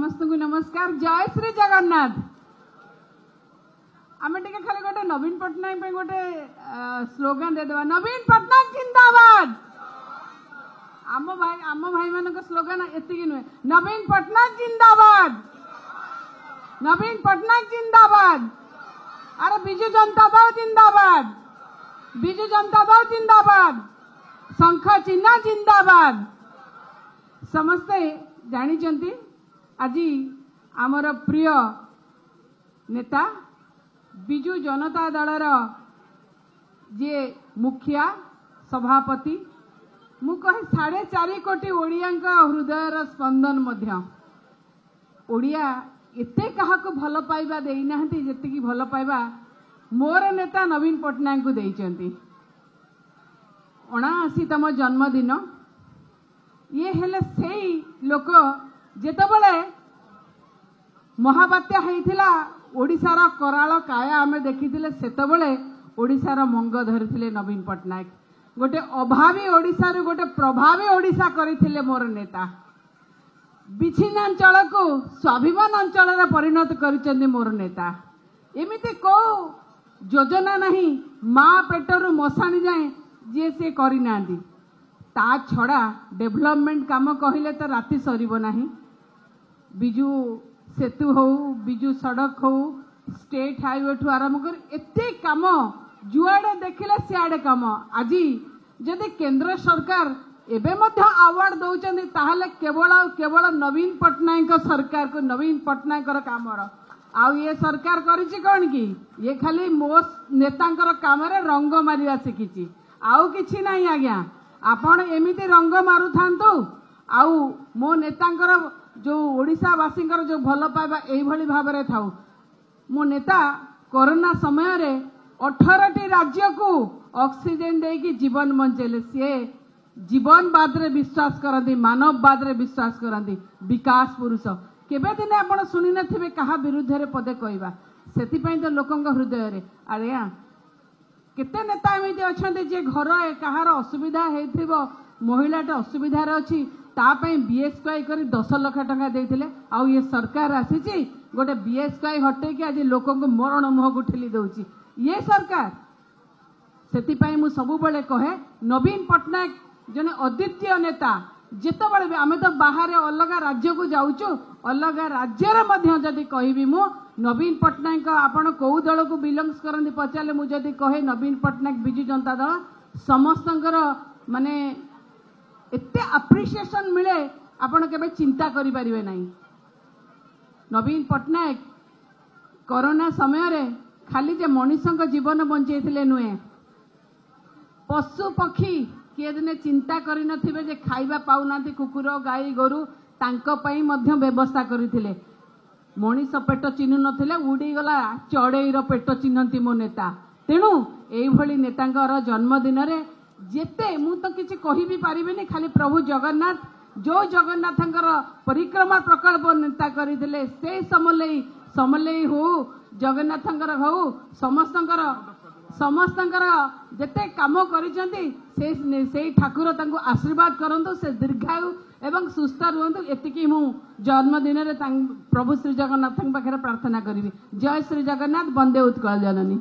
समस्त को नमस्कार। जय श्री जगन्नाथ। आम टे खाली गोटे नवीन पट्टनायक गोटे स्लोगान देदेवा, नवीन पट्टनायक जिंदाबाद। आम भाई मान स्लोगान एति नुहे, नवीन पट्टनायक जिंदाबाद, नवीन पट्टनायक जिंदाबाद। अरे बिजु जनता दल जिंदाबाद, बिजु जनता दल जिंदाबाद, शंख चिन्ह जिंदाबाद। समस्ते जानी आज आमर प्रिय नेता बिजु जनता दलर जे मुखिया सभापति मु कहे 4.5 कोटी ओडिया हृदयर स्पंदन मध्य ओडिया एते काहाको भल पाइबा देई नाहंती जेतिकी भल पाइबा मोर नेता नवीन पट्टनायक को देइचंती। 79तम जन्मदिन ये हेले सेई लोक जेतबले महाबात्या हेइथिला ओडिशार कराल काया आमे देखिथिले सेतबले ओडिशार मंग धरिथिले नवीन पट्टनायक। गोटे अभावी ओडिशार गोटे प्रभावी ओडिशा करिथिले मोर नेता। विच्छिन्नांचल को स्वाभिमान अंचल परिणत करिचंदी मोर नेता। एमिति को योजना नहीं माँ पेटरू मशाणी जाए जे से करिनांदी। ता छड़ा डेवलपमेंट काम कहले तो राति सरीब नाही। बिजु सेतु हो, बिजु सड़क हो, स्टेट हाईवे ठू आरंभ कर एते काम जुआड़े देखिले सियाड़े काम। आज जदि केंद्र सरकार एबे मध्य अवार्ड दौचंदी ताहले केवल केवल नवीन पट्टनायक सरकार को, नवीन पट्टनायक कामर। आउ ये सरकार करिछि कोन की ये खाली मो नेतांकर काम रे रंग मारिया शिखिछि, आउ किछि नाही। आज्ञा आपण एमिति रंग मारु थांतु, आउ मो नेतांकर जो ओडिशावासींकर जो भल पाइबा एई भली भाबरे थाउ। मो नेता कोरोना समय रे 18टी राज्य को ऑक्सीजन देकी जीवन बंचेले। से जीवनवाद रे विश्वास करती, मानववाद रे विश्वास करती, विकास पुरुष। केबे दिने आपण सुनि नथिबे कहा विरुद्ध रे पदे कहबा, सेति पई तो लोकंग हृदय रे। अरे केते नेता एमिति अछंती जे घर कहार असुविधा हेथिबो, महिलाटे असुविधा रे अछि ता पई बीएसकेआई करी 10 लाख टका देथिले। आउ ये सरकार आसीची गोटे बीएसकेआई हटे कि आज लोकंग मरण मुह को ठेली दउची ये सरकार। सेति पई मु सब बेले कहे नवीन पट्टनायक जने अद्वितीय नेता। जेतबेले आमे तो बाहर अलग राज्य को जाउचु, अलग राज्य रे मध्य जदि कहबी मु नवीन पट्टनायक आपण को दल को बिलोंग्स करंदी पचाले मु जदि कहे नवीन पट्टनायक बिजु जनता दल समस्तंकर माने एते अप्रिसिएशन मिले आपण केबे चिंता करि परिबे नाही। नवीन पट्टनायक कोरोना समय रे खाली जे मनुष्यक जीवन बंचैथिले नुहे, पशु पक्षी किए दिने चिंता करि नथिबे जे खाइबा पाउनांती कुकुर गाई गोरु तांको पई मध्य व्यवस्था करिथिले। मनीष पेट चिन्हु नथिले, उड़ी गला चढ़ेईर पेट चिन्हंती मो नेता। तेणु एई भली नेतांकर जन्मदिन रे जेते मु तो किछि कहि भी पारिबेनी, खाली प्रभु जगन्नाथ जो जगन्नाथंकर परिक्रमा प्रकल्प नेता करिथिले से समलेई हो जगन्नाथंकर हो समस्तंकर जेते काम करिसंती से ठाकुर तांको आशीर्वाद करंतु, से दीर्घायु एवं सुस्थ रुहंतु। एतिकी मु जन्मदिन रे प्रभु श्री जगन्नाथ पाखे प्रार्थना करी। जय श्री जगन्नाथ, वंदे उत्कल जननी।